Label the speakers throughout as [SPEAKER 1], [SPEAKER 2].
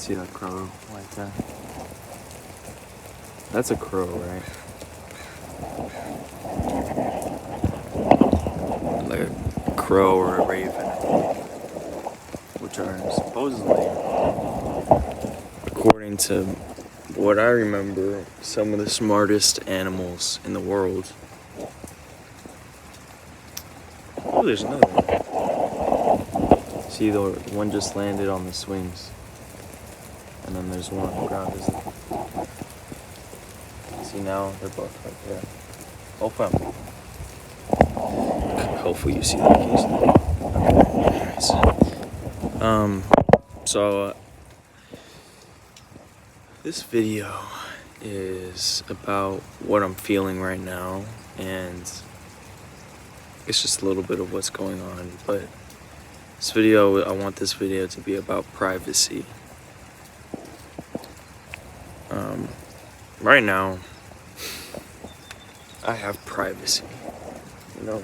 [SPEAKER 1] See that crow right there? That's a crow, right? Like a crow or a raven, which are supposedly, according to what I remember, some of the smartest animals in the world. Oh, there's another one. See, the one just landed on the swings. And then there's one on the ground, isn't it? See, now they're both right there. Hopefully you see that occasionally. Okay, so this video is about what I'm feeling right now, and it's just a little bit of what's going on. But I want this video to be about privacy. Right now, I have privacy. You know,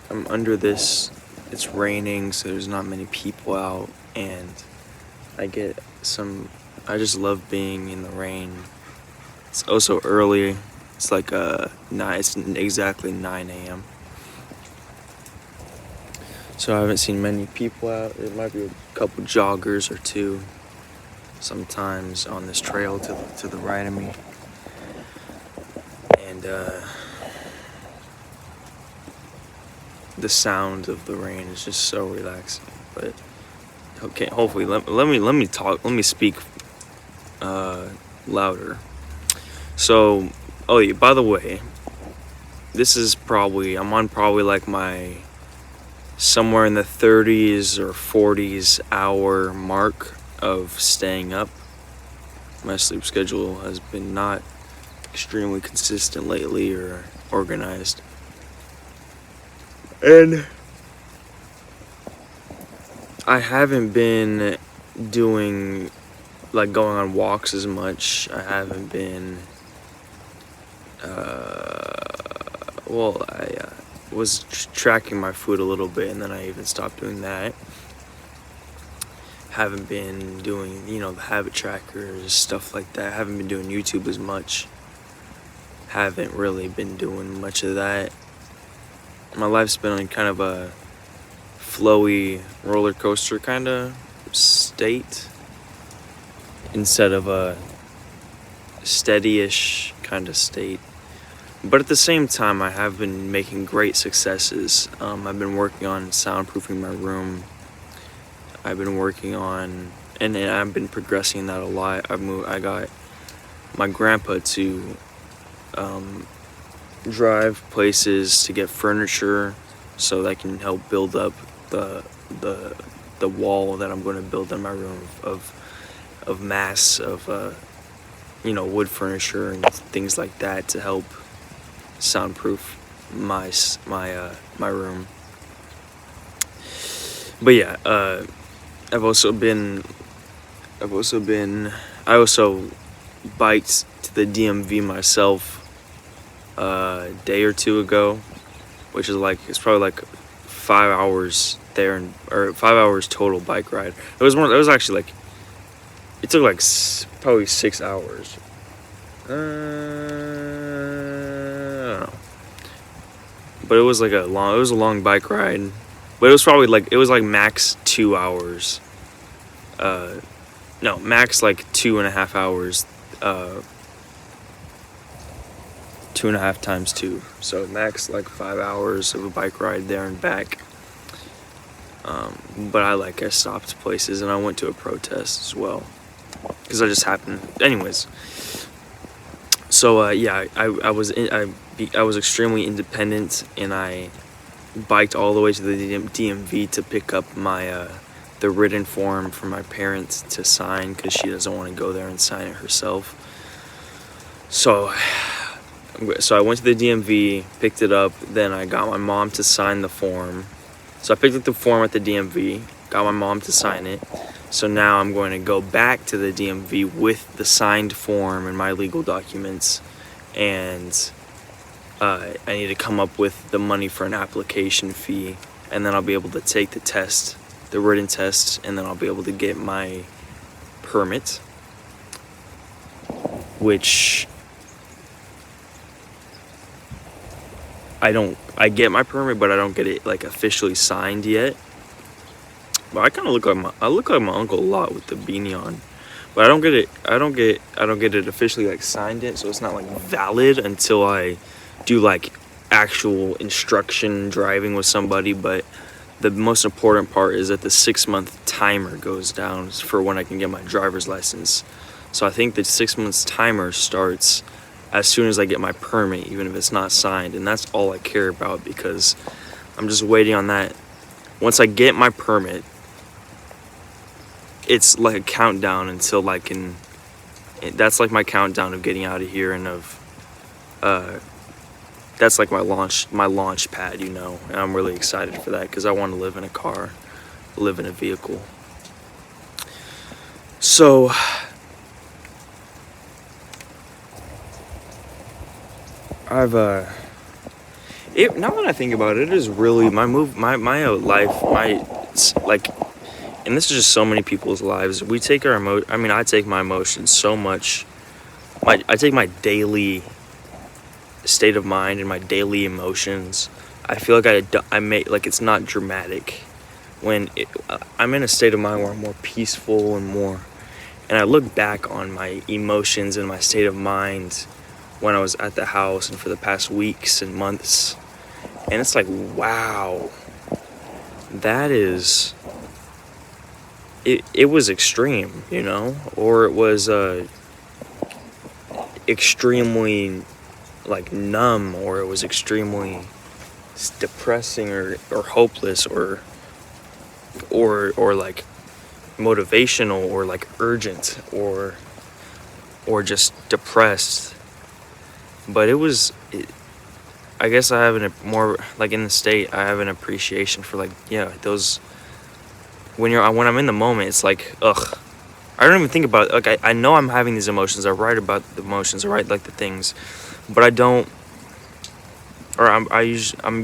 [SPEAKER 1] I'm under this, it's raining, so there's not many people out, and I just love being in the rain. It's also early. It's like it's exactly 9 a.m. So I haven't seen many people out. There might be a couple joggers or two sometimes on this trail to the right of me. And the sound of the rain is just so relaxing. But okay, hopefully let me speak louder. So, oh yeah, by the way, I'm on probably like my somewhere in the 30s or 40s hour mark of staying up. My sleep schedule has been not extremely consistent lately or organized. And I haven't been doing, like, going on walks as much. I haven't been, I was tracking my food a little bit, and then I even stopped doing that. Haven't been doing, the habit trackers, stuff like that. Haven't been doing YouTube as much. Haven't really been doing much of that. My life's been in kind of a flowy roller coaster kind of state instead of a steady-ish kind of state. But at the same time, I have been making great successes. I've been working on soundproofing my room. I've been working on, and I've been progressing that a lot. I got my grandpa to drive places to get furniture so that I can help build up the wall that I'm going to build in my room of mass of wood furniture and things like that to help soundproof my room. But yeah, I also biked to the DMV myself a day or two ago, which is it's probably like 5 hours there, or 5 hours total bike ride. It was actually it took probably 6 hours. I don't know. But it was a long bike ride. But it was probably max 2 hours. No, max 2.5 hours. 2.5 times 2. So max 5 hours of a bike ride there and back. But I stopped places and I went to a protest as well. Because I just happened. Anyways. So yeah, I was extremely independent, and I biked all the way to the DMV to pick up my the written form for my parents to sign, because she doesn't want to go there and sign it herself. So I went to the DMV, picked it up, then I got my mom to sign the form. So I picked up the form at the DMV, got my mom to sign it. So now I'm going to go back to the DMV with the signed form and my legal documents, and I need to come up with the money for an application fee, and then I'll be able to take the test, the written test, and then I'll be able to get my permit, which I get my permit, but I don't get it like officially signed yet. But I kind of look like my uncle a lot with the beanie on. But I don't get it officially like signed yet, so it's not like valid until I do like actual instruction driving with somebody. But the most important part is that the 6-month timer goes down for when I can get my driver's license. So I think the 6 months timer starts as soon as I get my permit, even if it's not signed, and that's all I care about, because I'm just waiting on that. Once I get my permit, it's like a countdown until I can. That's like my countdown of getting out of here, and that's like my launch pad, you know. And I'm really excited for that because I want to live in a car, live in a vehicle. So I've now that I think about it, it is really my life, like, and this is just so many people's lives. We take our I take my emotions so much. I take my daily state of mind and my daily emotions. I feel like I make like it's not dramatic when I'm in a state of mind where I'm more peaceful and I look back on my emotions and my state of mind when I was at the house and for the past weeks and months, and it's like, wow, that is it was extreme, you know, or it was extremely like numb, or it was extremely depressing or hopeless or like motivational or like urgent or just depressed. But I guess I have more like in the state, I have an appreciation for like, yeah, those when I'm in the moment, it's like, ugh, I don't even think about it. Like I know I'm having these emotions. I write about the emotions. I write like the things, but I don't, or I'm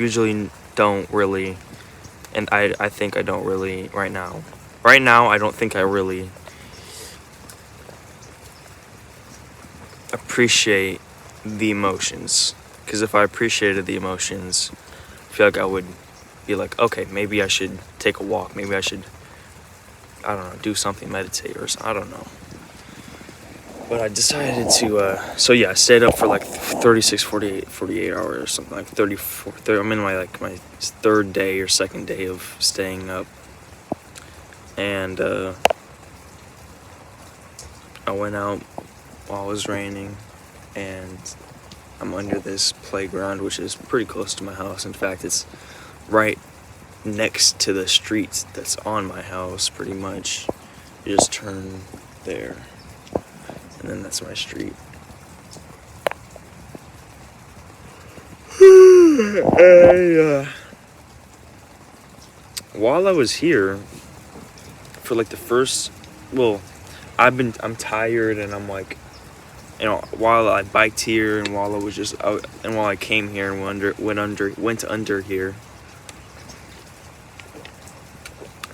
[SPEAKER 1] usually don't really, and I think I don't really right now. Right now, I don't think I really appreciate the emotions, because if I appreciated the emotions, I feel like I would be like, okay, maybe I should take a walk, maybe I should, I don't know, do something, meditate or something, I don't know. But I decided to so yeah, I stayed up for like 48 hours or something, like 34 30, I'm in my third day or second day of staying up, and I went out while it was raining, and I'm under this playground, which is pretty close to my house. In fact, it's right next to the street that's on my house, pretty much. You just turn there, and then that's my street. And, while I was here, for like the first, well, I'm tired, and I'm like, you know, while I biked here and while I was just out, and while I came here and went under here.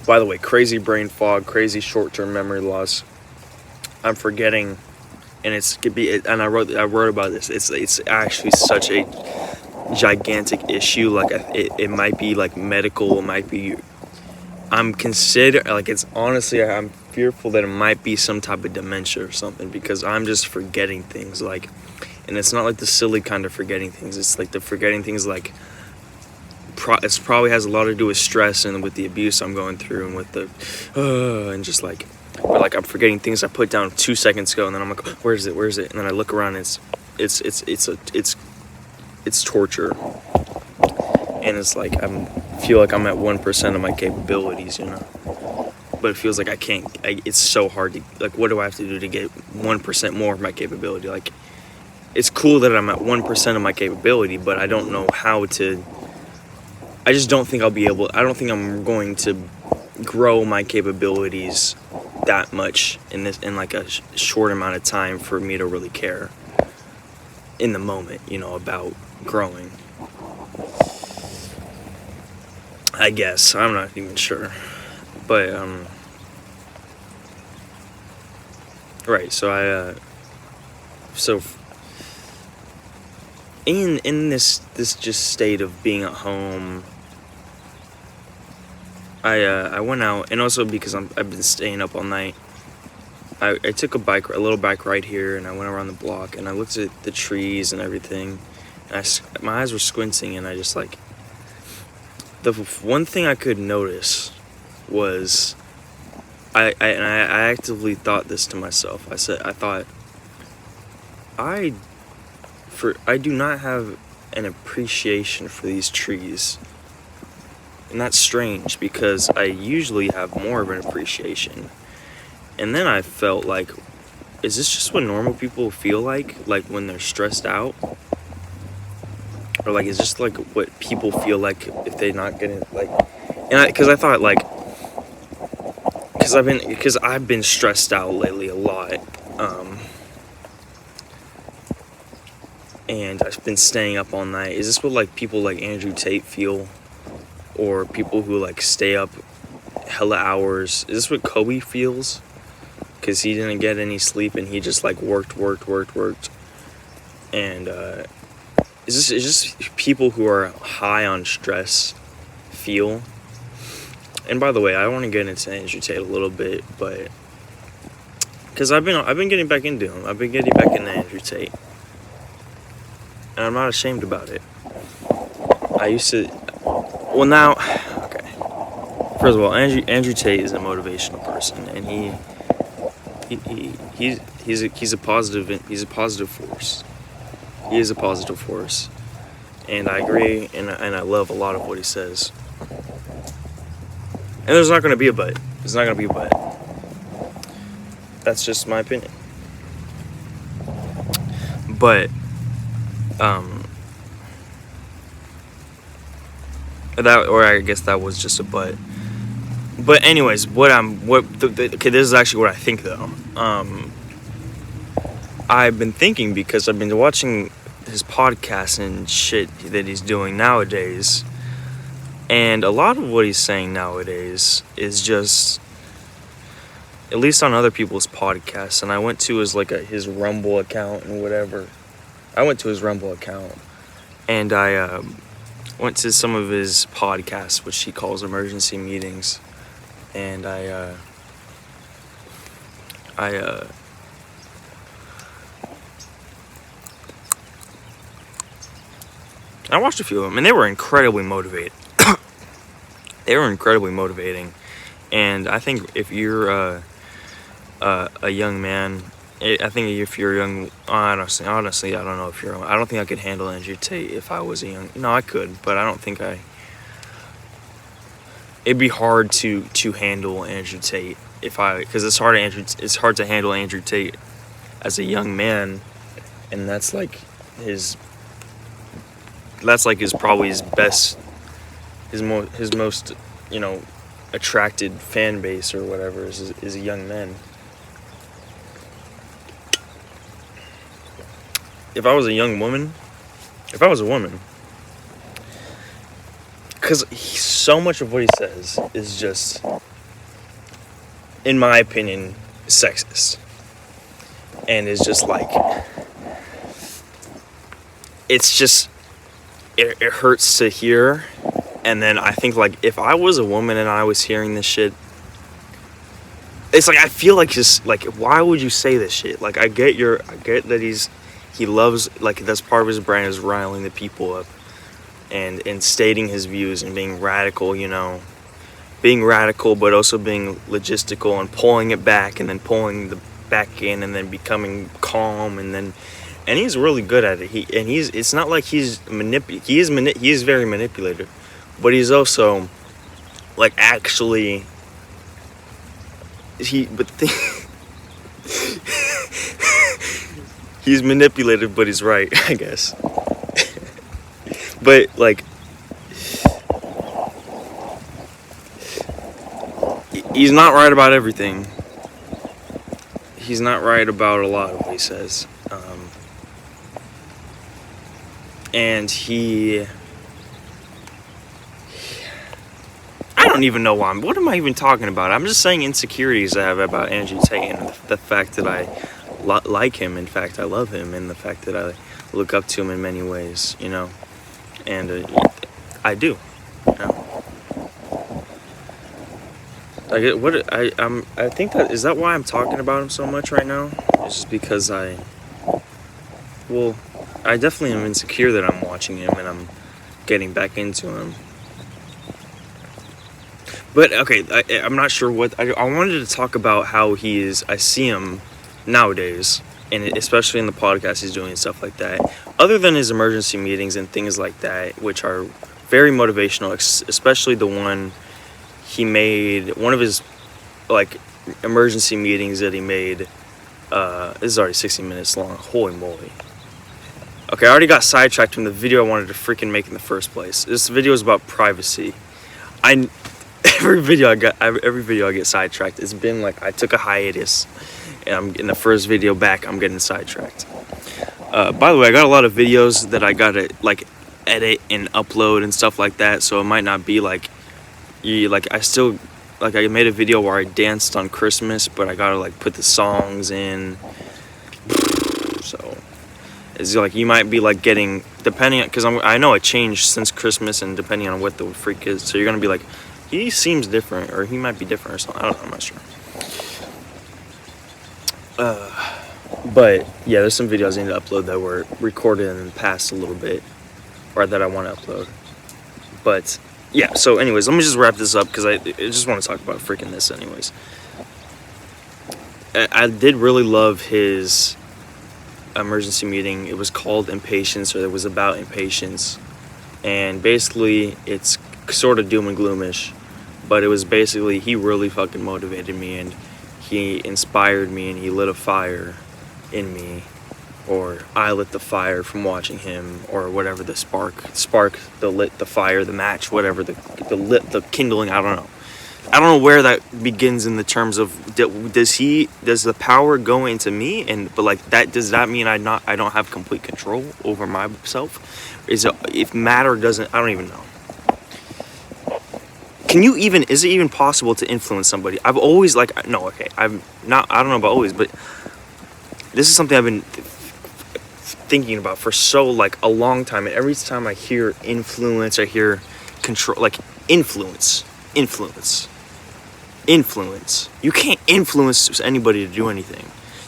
[SPEAKER 1] By the way, crazy brain fog, crazy short-term memory loss. I'm forgetting, and and I wrote about this. It's actually such a gigantic issue. Like it might be like medical. It might be. I'm fearful that it might be some type of dementia or something, because I'm just forgetting things, like, and it's not like the silly kind of forgetting things. It's like the forgetting things like it probably has a lot to do with stress and with the abuse I'm going through, and with the and just like, but like I'm forgetting things I put down 2 seconds ago, and then I'm like, where's it, and then I look around, and it's torture, and it's like I feel like I'm at 1% of my capabilities, you know. But it feels like I can't. It's so hard to, like, what do I have to do to get 1% more of my capability? Like, it's cool that I'm at 1% of my capability, but I don't know how to. I just don't think I'll be able. I don't think I'm going to grow my capabilities that much in like a short amount of time for me to really care in the moment, you know, about growing. I guess I'm not even sure, but Right. So so in this just state of being at home, I went out, and also because I've been staying up all night. I took a little bike ride here, and I went around the block, and I looked at the trees and everything. And my eyes were squinting, and I just like, the one thing I could notice was, I actively thought this to myself. I do not have an appreciation for these trees. And that's strange, because I usually have more of an appreciation. And then I felt like, is this just what normal people feel like when they're stressed out? Or like, is this like what people feel like if they're not gonna like? And because I thought like, because I've been stressed out lately a lot, and I've been staying up all night. Is this what like people like Andrew Tate feel, or people who like stay up hella hours? Is this what Kobe feels? Because he didn't get any sleep, and he just like worked. And is this people who are high on stress feel? And by the way, I want to get into Andrew Tate a little bit, but because I've been getting back into him. I've been getting back into Andrew Tate, and I'm not ashamed about it. I used to. Well, now, okay. First of all, Andrew Tate is a motivational person, and he's a positive force. He is a positive force, and I agree, and I love a lot of what he says. And there's not going to be a but. There's not going to be a but. That's just my opinion. But I guess that was just a but. But anyways, okay, this is actually what I think though. I've been thinking, because I've been watching his podcast and shit that he's doing nowadays, and a lot of what he's saying nowadays is just, at least on other people's podcasts, and I went to his Rumble account and whatever. I went to his Rumble account, and I went to some of his podcasts, which he calls emergency meetings, and I watched a few of them, and they were incredibly motivated. They were incredibly motivating, and I think if you're a young man, I think if you're young, honestly, I don't know if you're. I don't think I could handle Andrew Tate if I was a young. No, I could, but I don't think I. It'd be hard to handle Andrew Tate because it's hard to handle Andrew Tate as a young man, and that's like his probably his best, his most attracted fan base or whatever is a young man. If I was a woman, because so much of what he says is just, in my opinion, sexist, and is just like, it's just, it hurts to hear. And then I think, like, if I was a woman and I was hearing this shit, it's like, I feel like, just like, why would you say this shit? Like, I get that he loves, like, that's part of his brand is riling the people up and stating his views and being radical, but also being logistical and pulling it back and then pulling the back in and then becoming calm, and he's really good at it. It's not like he's he is very manipulative, but he's also like actually he's manipulative, but he's right, I guess. But like, he's not right about everything. He's not right about a lot of what he says. And I don't even know why. What am I even talking about? I'm just saying insecurities I have about Andrew Tate and the fact that I like him. In fact, I love him, and the fact that I look up to him in many ways, you know. And I do. You know? I think that is that why I'm talking about him so much right now. It's just because I definitely am insecure that I'm watching him and I'm getting back into him. But okay, I'm not sure what I wanted to talk about how he is. I see him nowadays, and especially in the podcast he's doing and stuff like that. Other than his emergency meetings and things like that, which are very motivational, especially the one he made, one of his like emergency meetings that he made. This is already 60 minutes long. Holy moly. Okay, I already got sidetracked from the video I wanted to freaking make in the first place. This video is about privacy. Every video I get sidetracked. It's been like I took a hiatus, and I'm in the first video back. I'm getting sidetracked. By the way, I got a lot of videos that I gotta like edit and upload and stuff like that. So it might not be like I made a video where I danced on Christmas, but I gotta like put the songs in. So it's like you might be like getting, depending on, because I know it changed since Christmas and depending on what the freak is. So you're gonna be like, he seems different, or he might be different or something. I don't know, I'm not sure. But yeah, there's some videos I need to upload that were recorded in the past a little bit, or that I want to upload. But yeah, so anyways, let me just wrap this up because I just want to talk about freaking this anyways. I did really love his emergency meeting. It was called Impatience, or it was about impatience. And basically, it's sort of doom and gloomish. But it was basically, he really fucking motivated me, and he inspired me, and he lit a fire in me. Or I lit the fire from watching him, or whatever, the spark, the fire, the match, whatever, the kindling, I don't know where that begins in the terms of, does the power go into me, but like that, does that mean I don't have complete control over myself? If matter doesn't, I don't even know. Is it even possible to influence somebody? I've always I don't know about always, but this is something I've been thinking about for so a long time, and every time I hear influence, I hear control, influence. You can't influence anybody to do anything.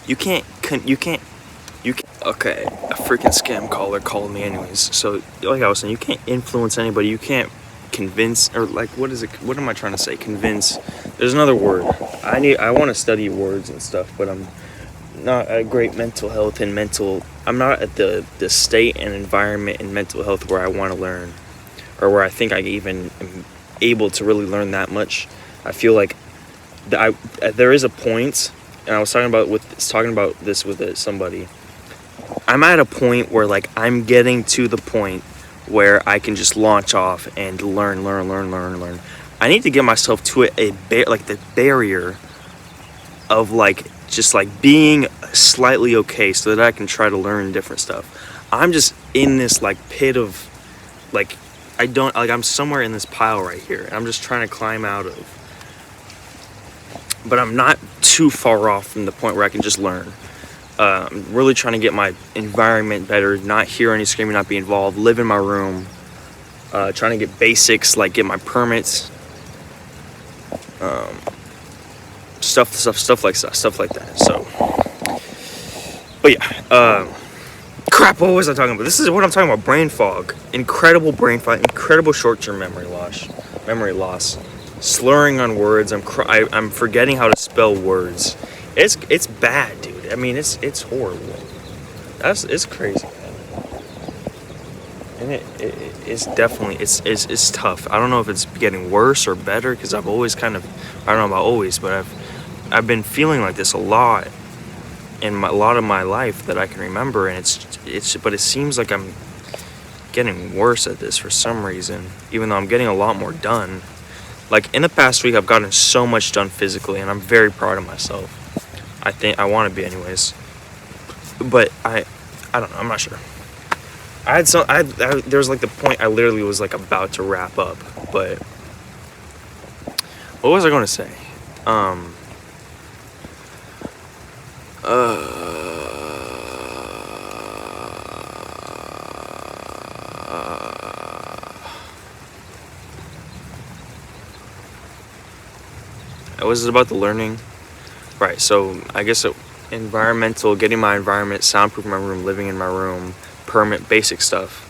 [SPEAKER 1] You can't. Okay, a freaking scam caller called me anyways. So like I was saying, you can't influence anybody. You can't convince, or what am I trying to say? Convince. There's another word. I want to study words and stuff, but I'm not at great mental health and I'm not at the state and environment and mental health where I want to learn, or where I think I even am able to really learn that much. I feel like there is a point, and I was talking about this with somebody. I'm at a point where I'm getting to the point where I can just launch off and learn. I need to get myself to the barrier of just like being slightly okay so that I can try to learn different stuff. I'm just in this pit of I'm somewhere in this pile right here, and I'm just trying to climb out of. But I'm not too far off from the point where I can just learn. I'm really trying to get my environment better, not hear any screaming, not be involved, live in my room, trying to get basics, get my permits, stuff like that. So, but yeah, crap, what was I talking about? This is what I'm talking about, brain fog, incredible brain fog, incredible short-term memory loss, slurring on words, I'm forgetting how to spell words. It's bad, dude. I mean, it's horrible. It's crazy, man. And it's definitely it's tough. I don't know if it's getting worse or better, because I've always I don't know about always, but I've been feeling like this a lot in a lot of my life that I can remember, and but it seems like I'm getting worse at this for some reason, even though I'm getting a lot more done. In the past week, I've gotten so much done physically, and I'm very proud of myself. I think I want to be anyways, but I don't know, I'm not sure. There was the point I literally was about to wrap up, but What was I going to say? Was it about the learning? Right, so I guess getting my environment, soundproof my room, living in my room, permit, basic stuff.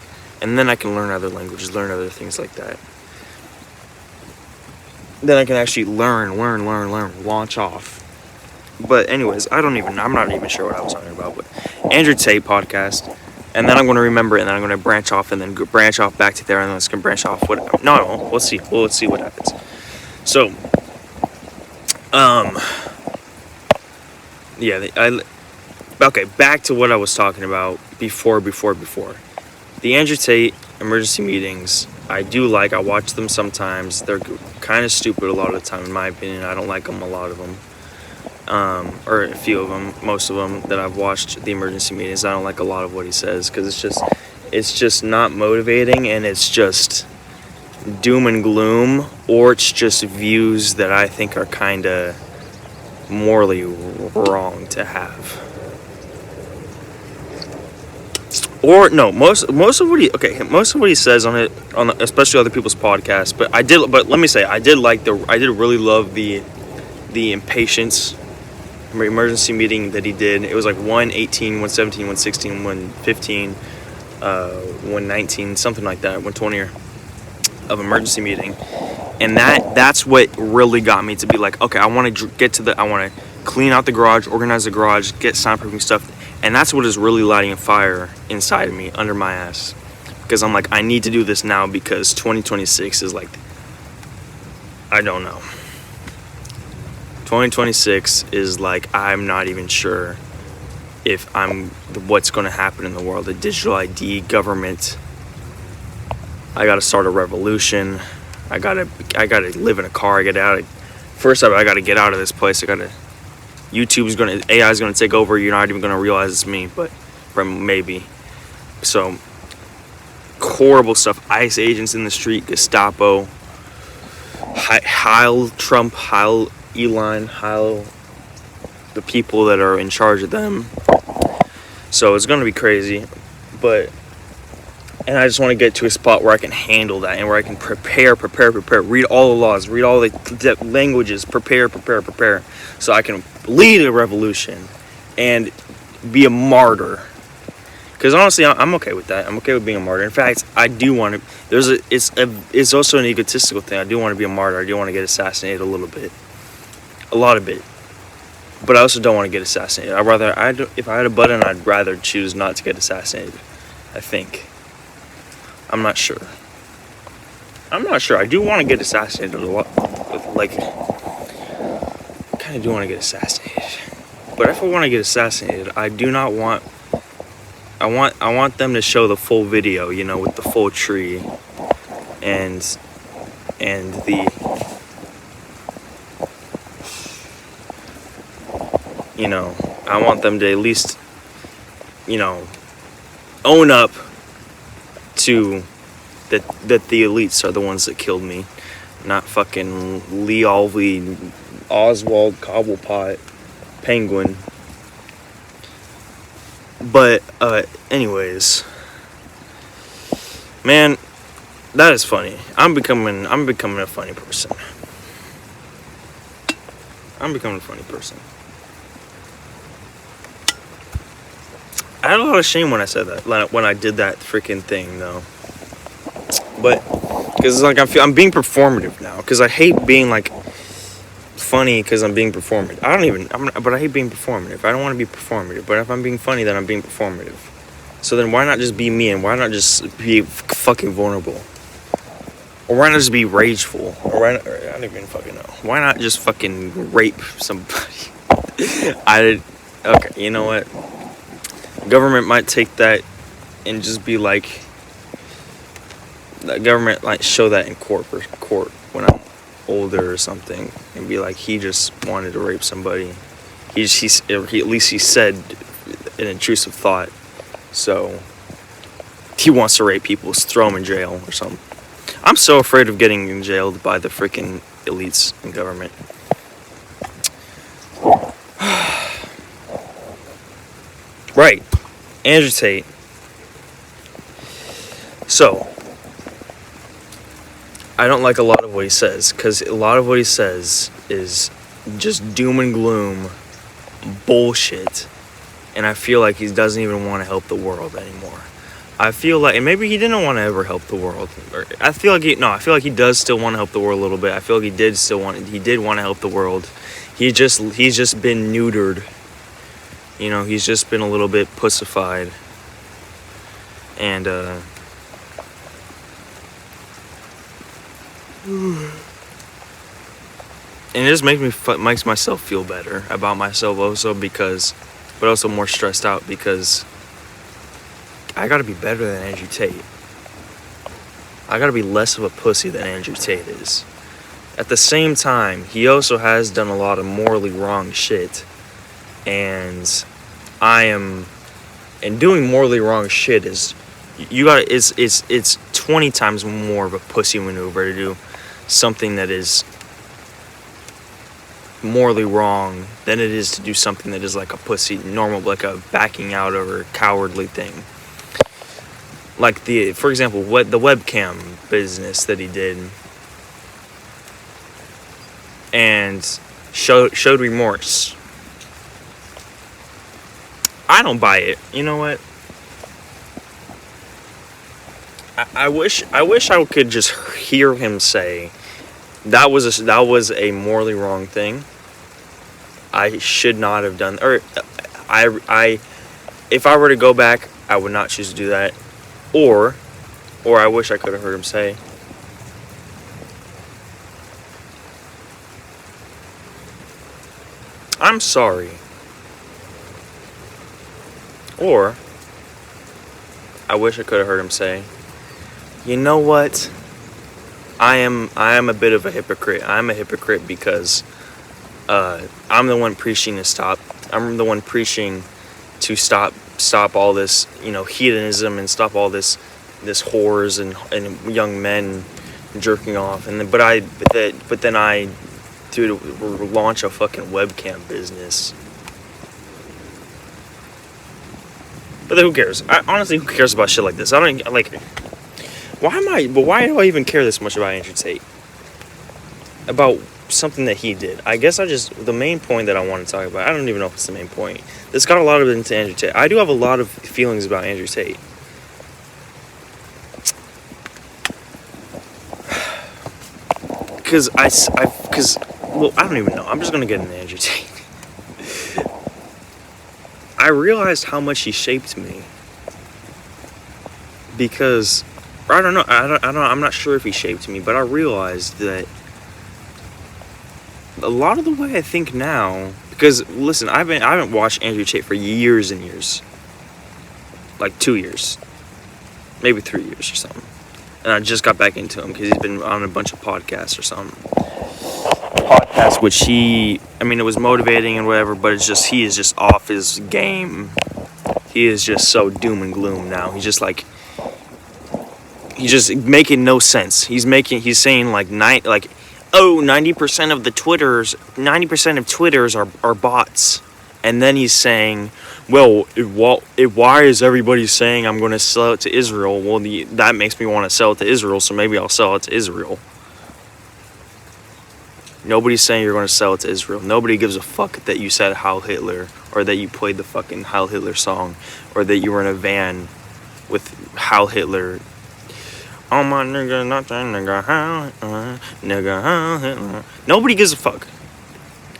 [SPEAKER 1] And then I can learn other languages, learn other things like that. Then I can actually learn, launch off. But anyways, I'm not even sure what I was talking about, but Andrew Tate podcast. And then I'm going to remember it, and then I'm going to branch off, and then branch off back to there, and then it's going to branch off. No, let's see what happens. So, okay, back to what I was talking about before. The Andrew Tate emergency meetings, I watch them sometimes. They're kind of stupid a lot of the time, in my opinion. I don't like them, a lot of them. Or a few of them, most of them that I've watched, the emergency meetings, I don't like a lot of what he says, because it's just not motivating, and it's just doom and gloom, or it's just views that I think are kind of morally wrong to have. Or no, most of what he says on especially other people's podcasts. But let me say, I did really love the impatience emergency meeting that he did. It was like 118, 117, 116, 115, 119, something like that, 120 of emergency meeting. And that's what really got me to be like, okay, I want to clean out the garage, organize the garage, get soundproofing stuff. And that's what is really lighting a fire inside of me, under my ass. Because I'm like, I need to do this now, because 2026 is like, I don't know. 2026 is like, I'm not even sure what's going to happen in the world. The digital ID, government. I got to start a revolution. I gotta live in a car. First I gotta get out of this place. AI is gonna take over. You're not even gonna realize it's me, but maybe. So horrible stuff. ICE agents in the street, Gestapo, Heil Trump, Heil Elon, Heil the people that are in charge of them. So it's gonna be crazy, and I just want to get to a spot where I can handle that, and where I can prepare, read all the laws, read all the languages, prepare, so I can lead a revolution and be a martyr. Because honestly, I'm okay with that. I'm okay with being a martyr. In fact, I do want to. It's also an egotistical thing. I do want to be a martyr. I do want to get assassinated a lot of it. But I also don't want to get assassinated. If I had a button, I'd rather choose not to get assassinated. I think. I'm not sure. I do want to get assassinated a lot. I kind of do want to get assassinated. But if I want to get assassinated, I do not want... I want them to show the full video, with the full tree. And the... I want them to at least, own up to that the elites are the ones that killed me, not fucking Lee Alvey, Oswald Cobblepot, Penguin. But anyways, man, that is funny. I'm becoming a funny person. I had a lot of shame when I said that, when I did that freaking thing, though. But, because I'm being performative now. Because I hate being, funny because I'm being performative. But I hate being performative. I don't want to be performative. But if I'm being funny, then I'm being performative. So then why not just be me, and why not just be fucking vulnerable? Or why not just be rageful? I don't even fucking know. Why not just fucking rape somebody? Okay, you know what? Government might take that and just be like, the government might show that in court when I'm older or something, and be like, he just wanted to rape somebody. He at least he said an intrusive thought, so he wants to rape people. Throw him in jail or something. I'm so afraid of getting jailed by the freaking elites in government. Right. Andrew Tate. So, I don't like a lot of what he says, because a lot of what he says is just doom and gloom bullshit, and I feel like he doesn't even want to help the world anymore. I feel like, and maybe he didn't want to ever help the world. I feel like he does still want to help the world a little bit. I feel like he did want to help the world. He's just been neutered. You know, he's just been a little bit pussified. And it just makes myself feel better about myself also, but also more stressed out because I gotta be better than Andrew Tate. I gotta be less of a pussy than Andrew Tate is. At the same time, he also has done a lot of morally wrong shit, and doing morally wrong shit is, it's 20 times more of a pussy maneuver to do something that is morally wrong than it is to do something that is like a pussy, normal, like a backing out or a cowardly thing. Like for example, the webcam business that he did, and showed remorse. I don't buy it. You know what? I wish I could just hear him say that was a morally wrong thing. I should not have done, or if I were to go back, I would not choose to do that. Or I wish I could have heard him say, I'm sorry. Or I wish I could have heard him say, you know what? I am a bit of a hypocrite. I'm a hypocrite because I'm the one preaching to stop. I'm the one preaching to stop all this, hedonism, and stop all this whores and young men jerking off. And but then I launch a fucking webcam business. But then who cares? Honestly, who cares about shit like this? I don't like. Why do I even care this much about Andrew Tate? About something that he did. I guess the main point that I want to talk about, I don't even know if it's the main point. This got a lot of it into Andrew Tate. I do have a lot of feelings about Andrew Tate. Because I don't even know. I'm just going to get into Andrew Tate. I realized how much he shaped me. Because, I don't know, I'm not sure if he shaped me, but I realized that a lot of the way I think now, because listen, I haven't watched Andrew Tate for years and years, like 2 years, maybe 3 years or something, and I just got back into him because he's been on a bunch of podcasts or something. Podcasts which it was motivating and whatever, but he is just off his game. He is just so doom and gloom now. He's just making no sense. He's saying 90% of 90% of Twitters are bots. And then he's saying, why is everybody saying I'm going to sell it to Israel? Well, that makes me want to sell it to Israel, so maybe I'll sell it to Israel. Nobody's saying you're going to sell it to Israel. Nobody gives a fuck that you said Heil Hitler, or that you played the fucking Heil Hitler song, or that you were in a van with Heil Hitler. Oh my nigga, not that nigga, Heil Hitler. Nobody gives a fuck.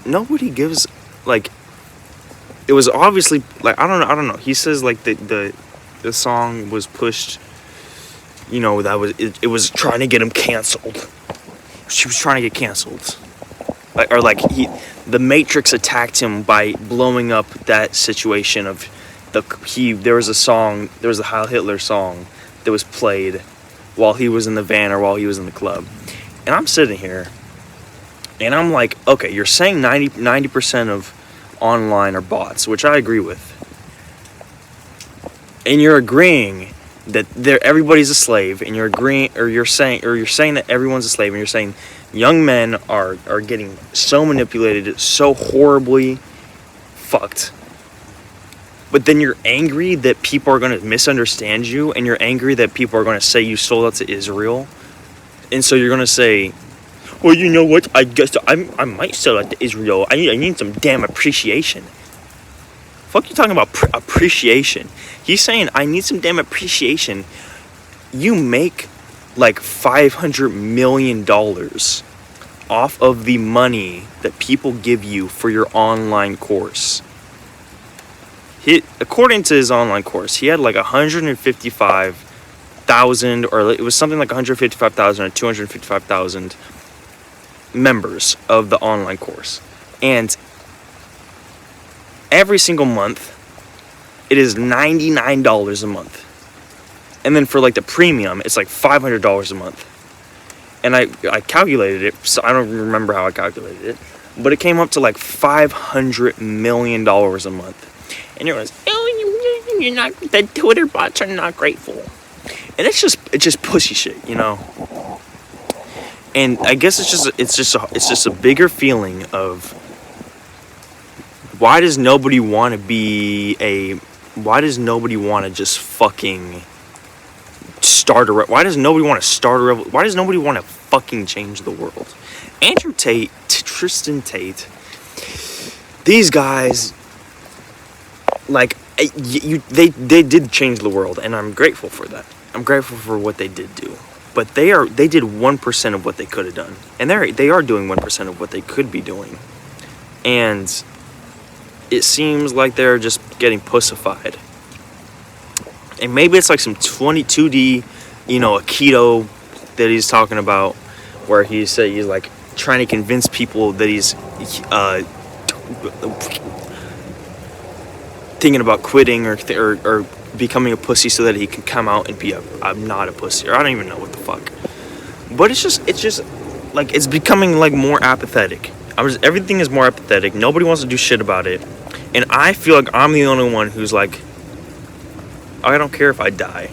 [SPEAKER 1] Nobody gives, it was obviously, I don't know. He says, the song was pushed, it was trying to get him canceled. She was trying to get canceled. The Matrix attacked him by blowing up that situation of there was a Heil Hitler song that was played while he was in the van or while he was in the club. And I'm sitting here and I'm like, okay, you're saying 90% of online are bots, which I agree with. And you're agreeing that everybody's a slave, and you're agreeing, or you're saying that everyone's a slave, and you're saying young men are getting so manipulated, so horribly fucked. But then you're angry that people are going to misunderstand you, and you're angry that people are going to say you sold out to Israel. And so you're going to say, well, you know what, I guess I might sell out to Israel. I need some damn appreciation. Fuck you talking about appreciation. He's saying, I need some damn appreciation. You make like $500 million off of the money that people give you for your online course. According to his online course, he had like 155,000, or it was something like 155,000 or 255,000 members of the online course. And every single month, it is $99 a month. And then for like the premium, it's like $500 a month. And I calculated it, so I don't remember how I calculated it, but it came up to like $500 million a month. And everyone's, oh, you're not, the Twitter bots are not grateful. And it's just pussy shit, you know. And I guess it's just a bigger feeling of, why does nobody want to just fucking start why does nobody want to start a why does nobody want to fucking change the world? Andrew Tate, Tristan Tate, these guys, like, they did change the world, and I'm grateful for that. I'm grateful for what they did do. But they did 1% of what they could have done. And they are doing 1% of what they could be doing. And it seems like they're just getting pussified. And maybe it's like some 22D, you know, Aikido that he's talking about, where he's like trying to convince people that he's thinking about quitting or becoming a pussy so that he can come out and be I'm not a pussy, or I don't even know what the fuck. But it's just like, it's becoming like more apathetic. Everything is more apathetic. Nobody wants to do shit about it. And I feel like I'm the only one who's like, I don't care if I die.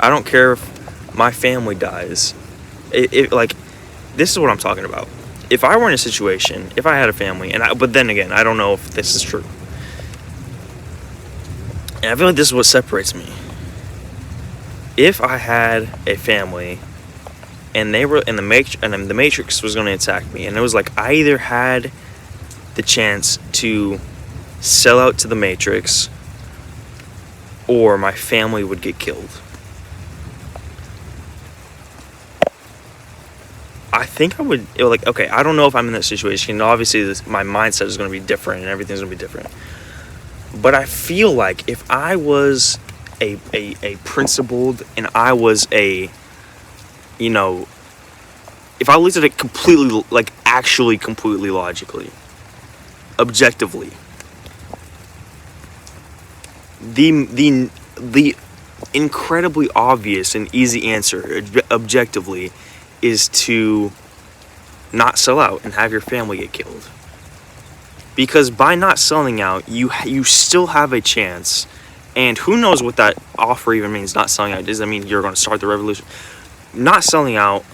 [SPEAKER 1] I don't care if my family dies. Like, this is what I'm talking about. If I were in a situation, if I had a family, but then again, I don't know if this is true. And I feel like this is what separates me. If I had a family, and they were in the Matrix was going to attack me, and it was like, I either had the chance to sell out to the Matrix, or my family would get killed. I think I would, like, okay, I don't know if I'm in that situation. Obviously, my mindset is going to be different, and everything's going to be different. But I feel like if I was a principled, and I was if I looked at it completely, like, actually completely logically, objectively, the incredibly obvious and easy answer, objectively, is to not sell out and have your family get killed. Because by not selling out, you still have a chance. And who knows what that offer even means, not selling out. Does that mean you're going to start the revolution? Not selling out,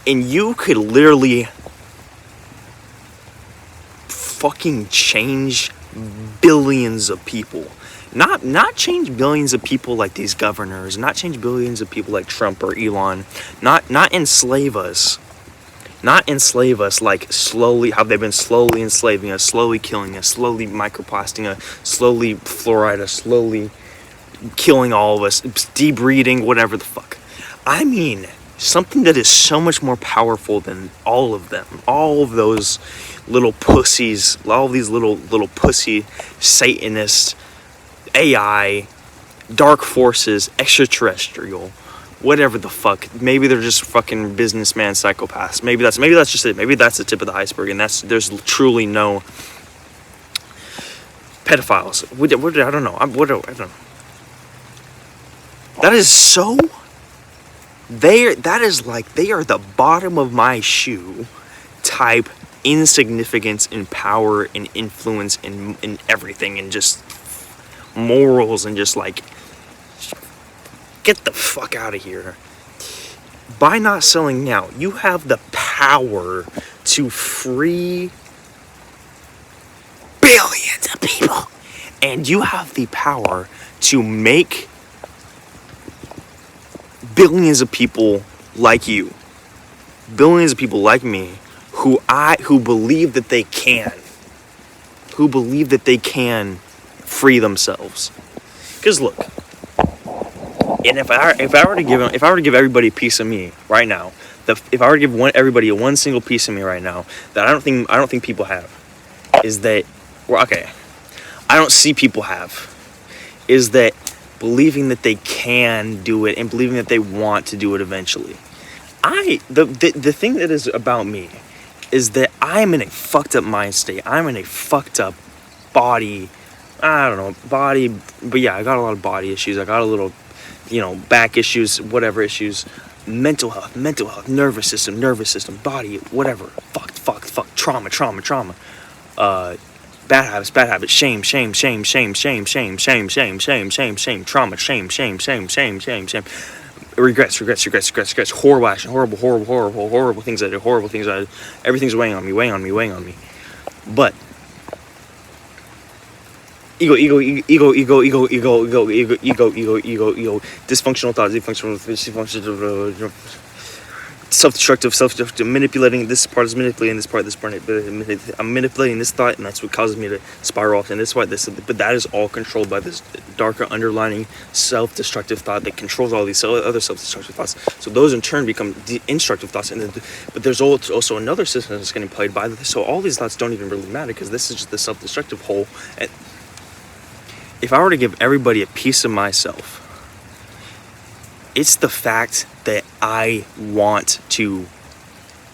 [SPEAKER 1] and you could literally fucking change billions of people. Not change billions of people like these governors. Not change billions of people like Trump or Elon. Not enslave us. Not enslave us like slowly, how they've been slowly enslaving us, slowly killing us, slowly microplasting us, slowly fluoride us, slowly killing all of us, debreeding, whatever the fuck. I mean, something that is so much more powerful than all of them. All of those little pussies, all of these little pussy Satanist, AI, dark forces, extraterrestrial, whatever the fuck. Maybe they're just fucking businessman psychopaths. Maybe that's just it. Maybe that's the tip of the iceberg, and there's truly no pedophiles. I don't know. I don't know. That is so. That is like, they are the bottom of my shoe type insignificance and power and influence and everything, and just morals, and just like Get the fuck out of here. By not selling now, you have the power to free billions of people. And you have the power to make billions of people like you, billions of people like me, who believe that they can, free themselves. Because look, and if I were to give everybody a piece of me right now, if I were to give everybody one single piece of me right now that I don't think people have, is that, well, okay, I don't see people have, is that believing that they can do it and believing that they want to do it eventually. The thing that is about me is that I'm in a fucked up mind state. I'm in a fucked up body. I don't know, body, but yeah, I got a lot of body issues. I got a little, back issues, whatever issues, mental health, nervous system, body, whatever, fuck, trauma, bad habits, shame, trauma, shame, regrets, horrible things I did, everything's weighing on me, but ego, dysfunctional thoughts, self-destructive, manipulating. This part is manipulating this part. I'm manipulating this thought, and that's what causes me to spiral off. And but that is all controlled by this darker underlining self-destructive thought that controls all these other self-destructive thoughts. So those in turn become destructive thoughts. But there's also another system that's getting played by this. So all these thoughts don't even really matter, because this is just the self-destructive whole. And if I were to give everybody a piece of myself, it's the fact that I want to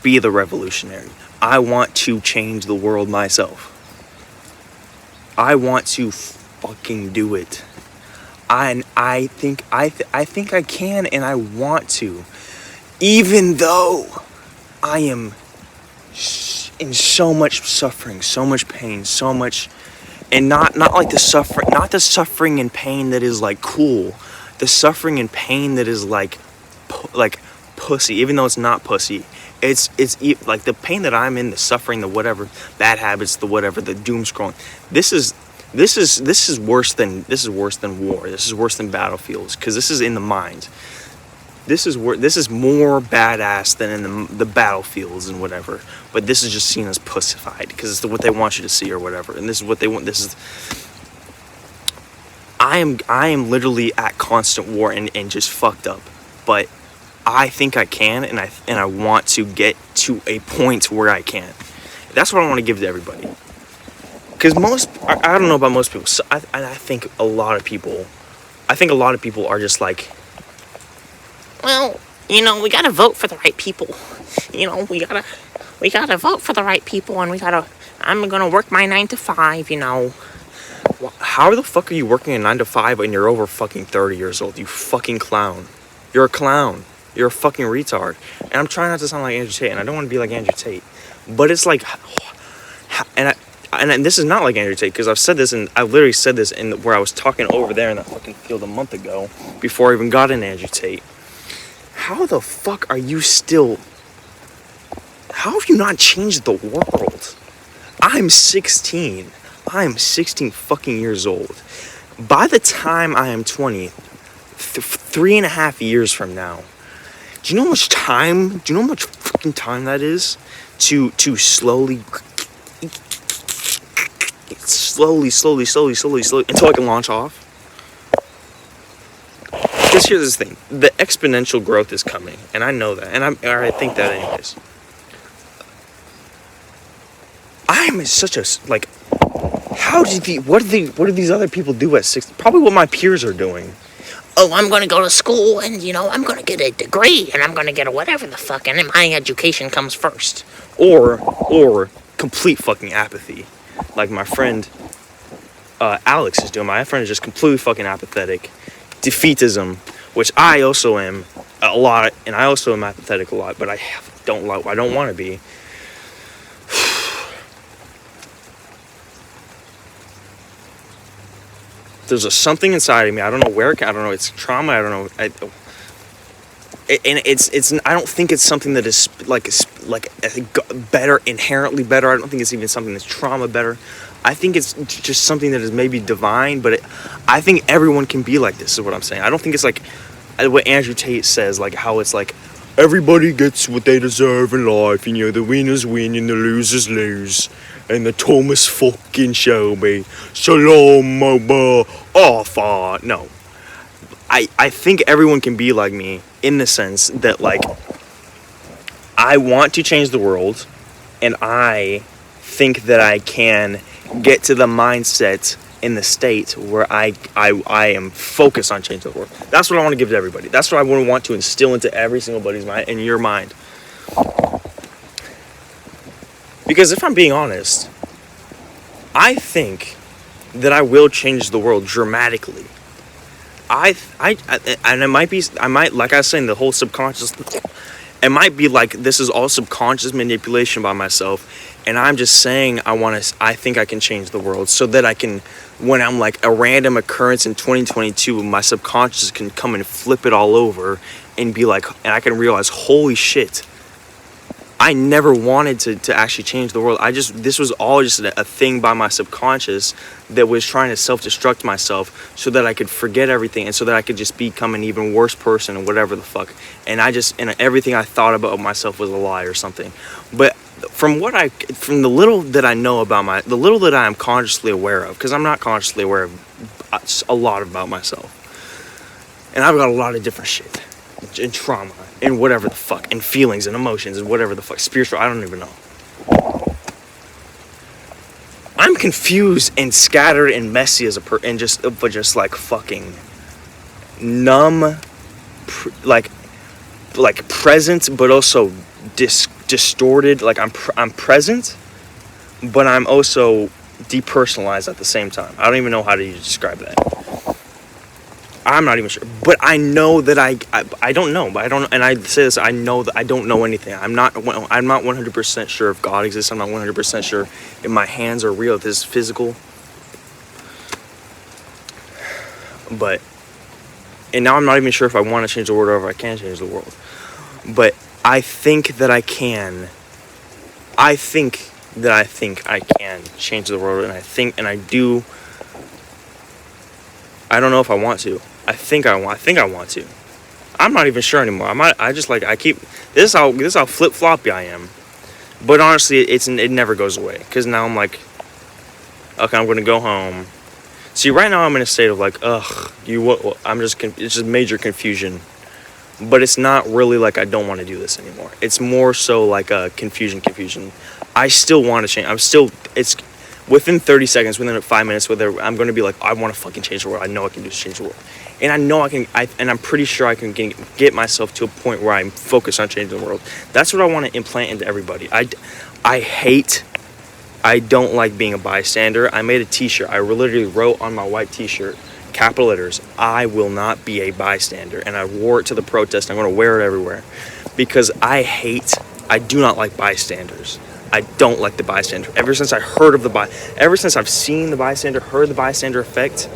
[SPEAKER 1] be the revolutionary. I want to change the world myself. I want to fucking do it. I think I can, and I want to. Even though I am in so much suffering, so much pain, so much, and not like the suffering and pain that is like cool. The suffering and pain that is like pussy, even though it's not pussy. It's like the pain that I'm in, the suffering, the whatever, bad habits, the whatever, the doom scrolling. This is worse than war. This is worse than battlefields, because this is in the mind. This is more badass than in the battlefields and whatever. But this is just seen as pussified, because it's what they want you to see or whatever. And this is what they want. I am literally at constant war and just fucked up, but I think I can, and I want to get to a point where I can. That's what I want to give to everybody. Because I don't know about most people. So I think a lot of people are just like, well, we gotta vote for the right people. We gotta vote for the right people, and I'm gonna work my 9 to 5. How the fuck are you working a 9 to 5 and you're over fucking 30 years old? You fucking clown. You're a clown. You're a fucking retard. And I'm trying not to sound like Andrew Tate, and I don't want to be like Andrew Tate. But it's like, and this is not like Andrew Tate, because I've literally said this in where I was talking over there in that fucking field a month ago, before I even got in Andrew Tate. How the fuck are you still? How have you not changed the world? I'm 16. I'm 16 fucking years old. By the time I am 20, 3.5 years from now, do you know how much fucking time that is to slowly until I can launch off? Because here's the thing, the exponential growth is coming, and I know that, and I think that anyways. I'm such a, like, what do these other people do at 60? Probably what my peers are doing. Oh, I'm going to go to school, and, I'm going to get a degree, and I'm going to get a whatever the fuck, and then my education comes first. Or complete fucking apathy, like my friend Alex is doing. My friend is just completely fucking apathetic. Defeatism, which I also am a lot, and I also am apathetic a lot, but I don't want to be. There's a something inside of me. I don't know where. I don't know. It's trauma. I don't know. And it's. I don't think it's something that is like better, inherently better. I don't think it's even something that's trauma better. I think it's just something that is maybe divine. But I think everyone can be like this. Is what I'm saying. I don't think it's like what Andrew Tate says, like how it's like everybody gets what they deserve in life, and the winners win and the losers lose. And the Thomas fucking Shelby. Shalom, Alpha. No. I think everyone can be like me in the sense that, like, I want to change the world, and I think that I can get to the mindset in the state where I am focused on changing the world. That's what I want to give to everybody. That's what I want to instill into every single body's mind, in your mind. Because if I'm being honest, I think that I will change the world dramatically. And it might be, like I was saying, the whole subconscious, it might be like this is all subconscious manipulation by myself, and I'm just saying I think I can change the world so that I can, when I'm like a random occurrence in 2022, my subconscious can come and flip it all over and be like, and I can realize, holy shit, I never wanted to actually change the world. This was all just a thing by my subconscious that was trying to self-destruct myself so that I could forget everything and so that I could just become an even worse person or whatever the fuck. And everything I thought about myself was a lie or something. But from the little that I know about the little that I am consciously aware of, because I'm not consciously aware of a lot about myself. And I've got a lot of different shit and trauma and whatever the fuck, and feelings and emotions and whatever the fuck, spiritual, I don't even know. I'm confused and scattered and messy as and just like fucking numb, like present, but also distorted. Like I'm present, but I'm also depersonalized at the same time. I don't even know how to describe that. I'm not even sure, but I know that I don't know, but I don't, and I say this, I know that I don't know anything. I'm not 100% sure if God exists. I'm not 100% sure if my hands are real, if this is physical. And now I'm not even sure if I want to change the world or if I can change the world. But I think that I can. I think I can change the world, and I do. I don't know if I want to. I think I want to. I'm not even sure anymore. This is how flip-floppy I am. But honestly, it never goes away. Because now I'm like, okay, I'm going to go home. See, right now I'm in a state of like, it's just major confusion. But it's not really like I don't want to do this anymore. It's more so like a confusion. I still want to change. It's within 30 seconds, within 5 minutes, I'm going to be like, I want to fucking change the world. I know I can do change the world. And I know I can, and I'm pretty sure I can get myself to a point where I'm focused on changing the world. That's what I want to implant into everybody. I don't like being a bystander. I made a t-shirt. I literally wrote on my white t-shirt, capital letters, I will not be a bystander. And I wore it to the protest. I'm going to wear it everywhere. Because I do not like bystanders. I don't like the bystander. Ever since I've seen the bystander, heard the bystander effect,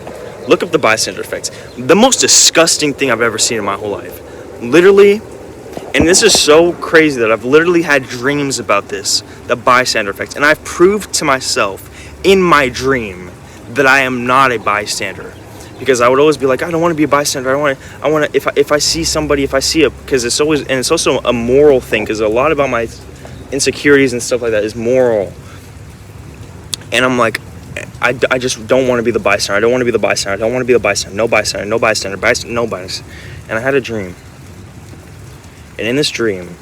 [SPEAKER 1] look up the bystander effect. The most disgusting thing I've ever seen in my whole life. Literally, and this is so crazy that I've literally had dreams about this, the bystander effect. And I've proved to myself in my dream that I am not a bystander. Because I would always be like, I don't want to be a bystander. I want to, if I see somebody, because it's always, and it's also a moral thing, because a lot about my insecurities and stuff like that is moral. And I'm like, I just don't want to be the bystander. I don't want to be the bystander. I don't want to be the bystander. No bystander. No bystander. No bystander. And I had a dream. And in this dream,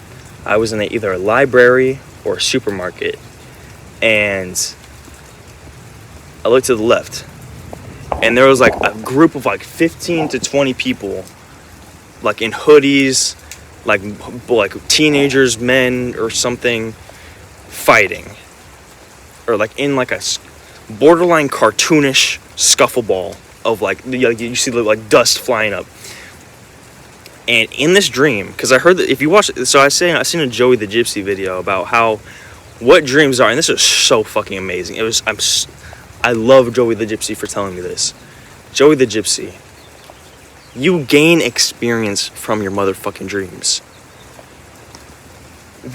[SPEAKER 1] I was in either a library or a supermarket. And I looked to the left. And there was like a group of like 15 to 20 people, like in hoodies, like teenagers, men or something, fighting. Or like in like a borderline cartoonish scuffle ball of like you see like dust flying up. And in this dream, because I heard that if you watch, so I seen a Joey the Gypsy video about what dreams are, and this is so fucking amazing. I love Joey the Gypsy for telling me this, Joey the Gypsy, you gain experience from your motherfucking dreams.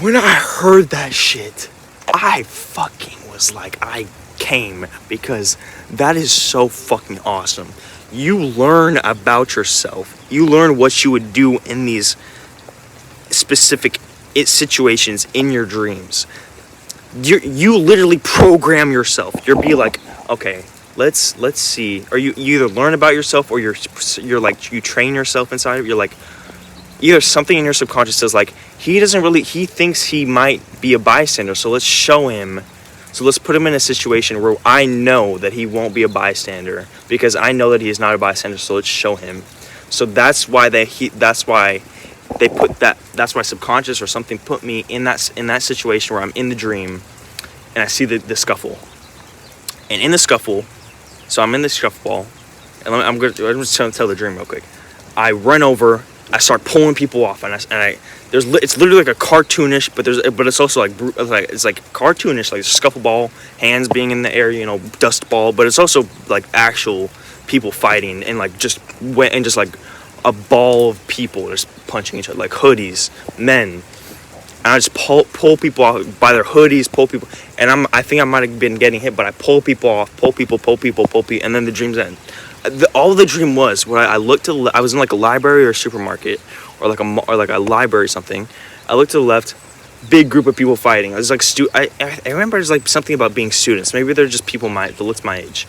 [SPEAKER 1] When I heard that shit, I fucking was like, I came, because that is so fucking awesome. You learn about yourself. You learn what you would do in these specific situations in your dreams. You literally program yourself. You'll be like, okay, let's see. Or you either learn about yourself, or you're like, you train yourself inside of it. You're like, either something in your subconscious says like, he thinks he might be a bystander, so let's show him. So let's put him in a situation where I know that he won't be a bystander, because I know that he is not a bystander, so let's show him. So that's why that's why subconscious or something put me in that situation where I'm in the dream and I see the scuffle. And in the scuffle, so I'm in the scuffle, and I'm just going to tell the dream real quick. I run over, I start pulling people off, it's literally like a cartoonish, but it's also like it's like cartoonish, like scuffle ball, hands being in the air, dust ball, but it's also like actual people fighting, and like just like a ball of people just punching each other, like hoodies, men. And I just pull people off by their hoodies, pull people, and I think I might have been getting hit, but I pull people off, pull people, and then the dream's end. All the dream was when I looked to I was in like a library or a supermarket, or like a library or something. I looked to the left, big group of people fighting. I was like, I remember there's like something about being students. Maybe they're just people that looked my age,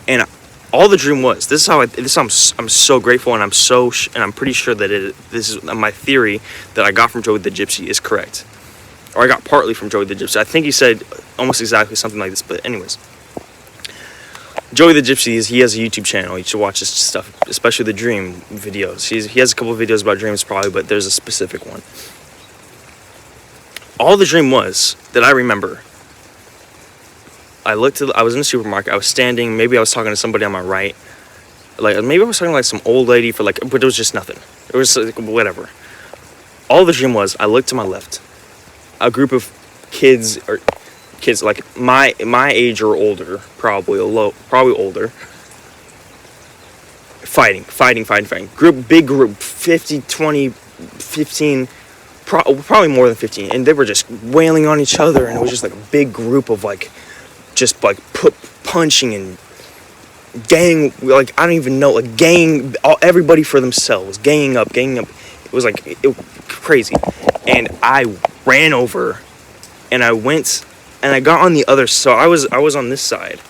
[SPEAKER 1] and all the dream was. I'm so grateful, and I'm pretty sure that this is my theory that I got from Joey the Gypsy is correct, or I got partly from Joey the Gypsy. I think he said almost exactly something like this, but anyways. Joey the Gypsy, he has a YouTube channel. You should watch his stuff, especially the dream videos. He has a couple of videos about dreams probably, but there's a specific one. All the dream was that I remember, I was in the supermarket, I was standing, maybe I was talking to somebody on my right, like maybe I was talking to like some old lady but it was just nothing. It was like, whatever. All the dream was, I looked to my left, a group of kids like my age or older, probably older, fighting. Big group, 50, 20, 15, probably more than 15, and they were just wailing on each other, and it was just like a big group of punching and gang, like I don't even know, like gang, everybody for themselves, ganging up. It was like crazy, and I ran over, and I went. And I got on the other side. I was on this side,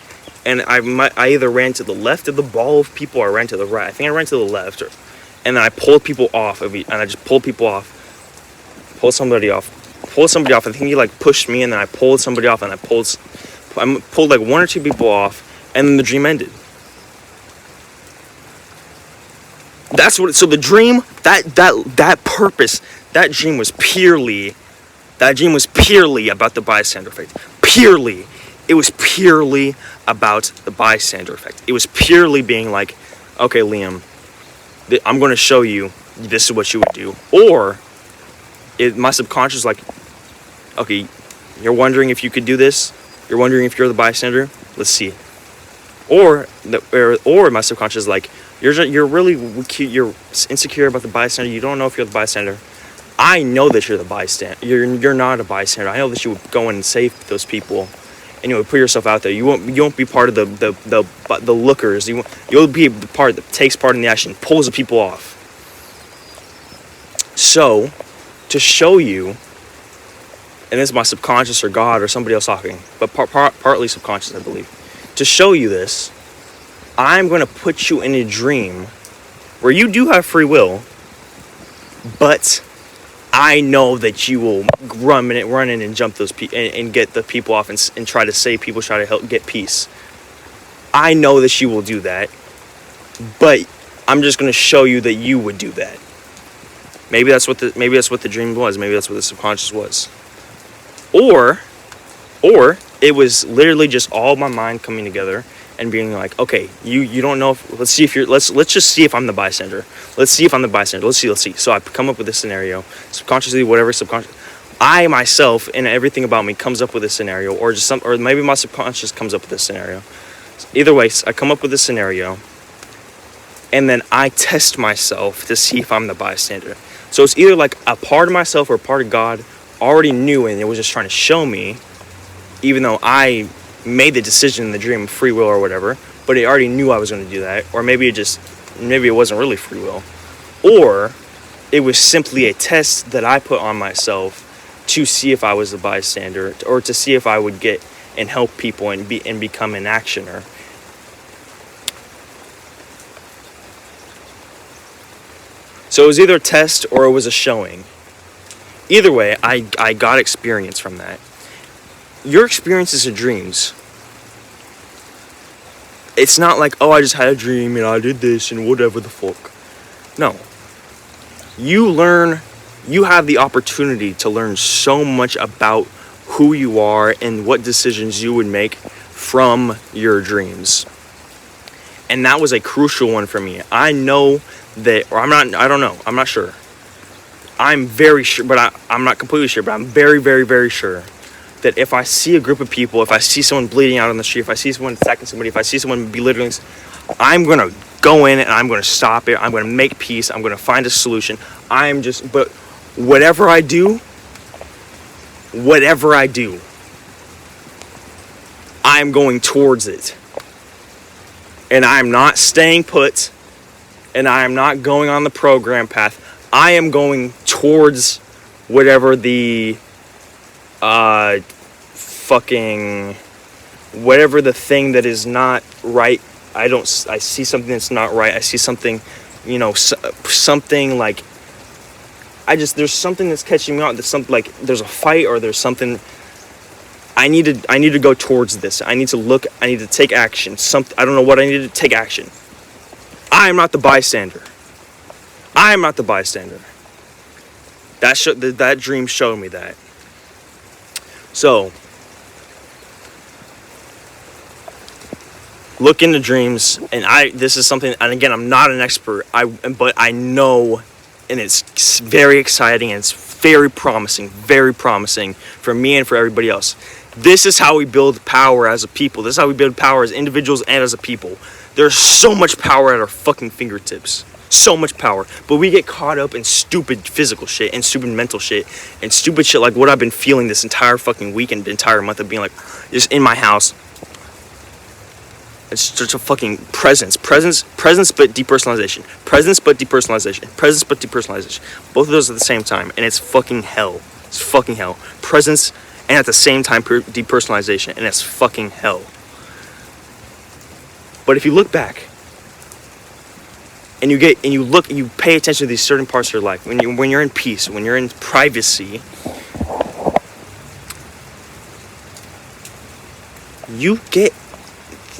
[SPEAKER 1] and I either ran to the left of the ball of people, or I ran to the right. I think I ran to the left, and then I pulled people off. And I just pulled people off, pulled somebody off. I think he like pushed me, and then I pulled somebody off, and I pulled like one or two people off, and then the dream ended. That's what. So the dream, that purpose, that dream was purely about the bystander effect. Purely. It was purely about the bystander effect. It was purely being like, okay, Liam, I'm going to show you this is what you would do. Or my subconscious is like, okay, you're wondering if you could do this? You're wondering if you're the bystander? Let's see. Or my subconscious is like, you're really you're insecure about the bystander. You don't know if you're the bystander. I know that you're the bystander. You're not a bystander. I know that you would go in and save those people, and you would put yourself out there. You won't be part of the lookers. You'll be the part that takes part in the action, pulls the people off. So, to show you, and this is my subconscious or God or somebody else talking, but partly subconscious, I believe. To show you this, I'm going to put you in a dream where you do have free will, but I know that you will run in and jump those people and get the people off and try to save people, try to help get peace. I know that you will do that, but I'm just going to show you that you would do that. Maybe that's what the dream was. Maybe that's what the subconscious was. Or it was literally just all my mind coming together and being like, okay, you don't know if, let's just see if I'm the bystander. Let's see. So I come up with this scenario, subconsciously, whatever subconscious. I myself and everything about me comes up with a scenario, or maybe my subconscious comes up with a scenario. Either way, I come up with a scenario, and then I test myself to see if I'm the bystander. So it's either like a part of myself or a part of God already knew and it was just trying to show me, even though I made the decision in the dream, free will or whatever, but it already knew I was going to do that. Or maybe it wasn't really free will. Or it was simply a test that I put on myself to see if I was the bystander, or to see if I would get and help people and become an actioner. So it was either a test or it was a showing. Either way, I got experience from that. Your experiences of dreams, it's not like, oh, I just had a dream and I did this and whatever the fuck. No. You have the opportunity to learn so much about who you are and what decisions you would make from your dreams. And that was a crucial one for me. I know that, or I don't know, I'm not sure. I'm very sure, but I'm not completely sure, but I'm very, very, very sure that if I see a group of people, if I see someone bleeding out on the street, if I see someone attacking somebody, if I see someone belittling, I'm going to go in and I'm going to stop it. I'm going to make peace. I'm going to find a solution. But whatever I do, I'm going towards it. And I'm not staying put. And I am not going on the program path. I am going towards whatever the whatever the thing that is not right. I see something that's not right. I see something, something like, there's something that's catching me out. There's something like, there's a fight or there's something. I need to go towards this. I need to take action. I don't know what I need to take action. I am not the bystander. That dream showed me that. So, look into dreams, and this is something, and again, I'm not an expert, but I know, and it's very exciting, and it's very promising for me and for everybody else. This is how we build power as a people. This is how we build power as individuals and as a people. There's so much power at our fucking fingertips. So much power. But we get caught up in stupid physical shit and stupid mental shit and stupid shit like what I've been feeling this entire fucking week and the entire month of being like just in my house. It's just a fucking presence but depersonalization. Presence but depersonalization. Both of those at the same time, and it's fucking hell. It's fucking hell. Presence and at the same time depersonalization, and it's fucking hell. But if you look back and you pay attention to these certain parts of your life, when you're in peace, when you're in privacy, you get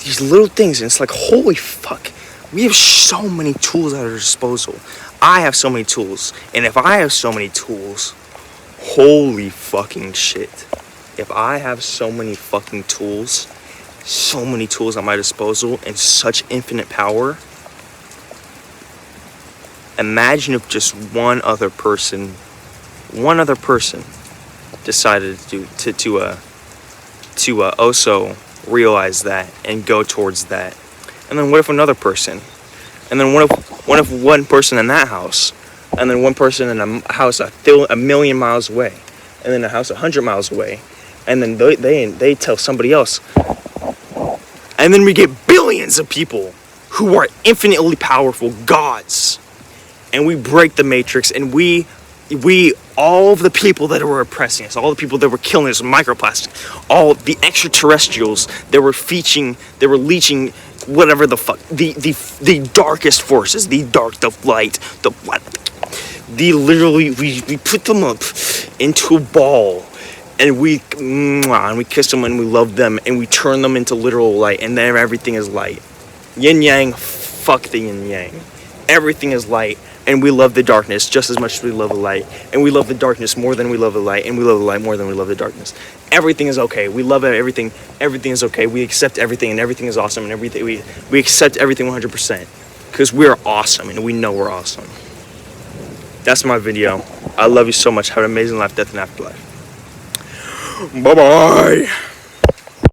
[SPEAKER 1] these little things, and it's like, holy fuck, we have so many tools at our disposal. I have so many tools, and if I have so many tools, holy fucking shit. If I have so many fucking tools at my disposal and such infinite power, imagine if just one other person decided to also realize that and go towards that. And then what if another person? And then what if one person in that house? And then one person in a house a million miles away? And then a house 100 miles away? And then they tell somebody else. And then we get billions of people who are infinitely powerful gods. And we break the matrix, and we all of the people that were oppressing us, all the people that were killing us with microplastic, all the extraterrestrials that were leeching whatever the fuck, the darkest forces, the light, we put them up into a ball, and we kiss them and we love them, and we turn them into literal light, and then everything is light. Yin yang, fuck the yin yang. Everything is light. And we love the darkness just as much as we love the light. And we love the darkness more than we love the light. And we love the light more than we love the darkness. Everything is okay. We love everything. Everything is okay. We accept everything, and everything is awesome. And everything we accept everything 100%. Because we're awesome, and we know we're awesome. That's my video. I love you so much. Have an amazing life, death, and afterlife. Bye-bye.